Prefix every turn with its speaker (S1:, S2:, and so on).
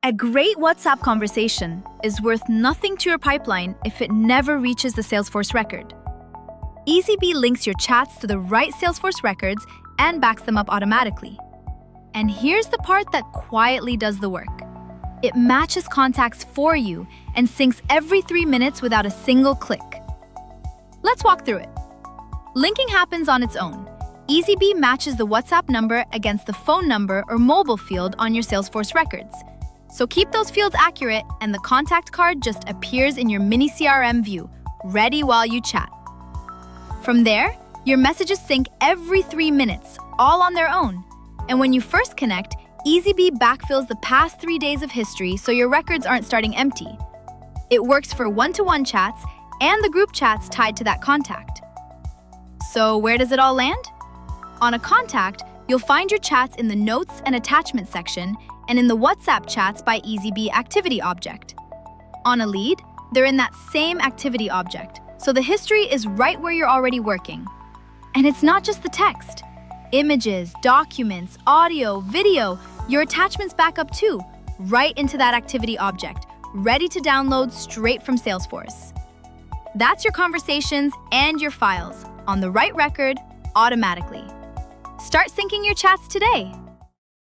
S1: A great WhatsApp conversation is worth nothing to your pipeline if it never reaches the Salesforce record. Eazybe links your chats to the right Salesforce records and backs them up automatically. And here's the part that quietly does the work. It matches contacts for you and syncs every 3 minutes without a single click. Let's walk through it. Linking happens on its own. Eazybe matches the WhatsApp number against the phone number or mobile field on your Salesforce records. So keep those fields accurate and the contact card just appears in your mini CRM view, ready while you chat. From there, your messages sync every 3 minutes, all on their own. And when you first connect, Eazybe backfills the past 3 days of history so your records aren't starting empty. It works for one-to-one chats and the group chats tied to that contact. So where does it all land? On a contact, you'll find your chats in the Notes and Attachments section and in the WhatsApp chats by Eazybe activity object. On a lead, they're in that same activity object, so the history is right where you're already working. And it's not just the text. Images, documents, audio, video, your attachments back up too, right into that activity object, ready to download straight from Salesforce. That's your conversations and your files on the right record automatically. Start syncing your chats today.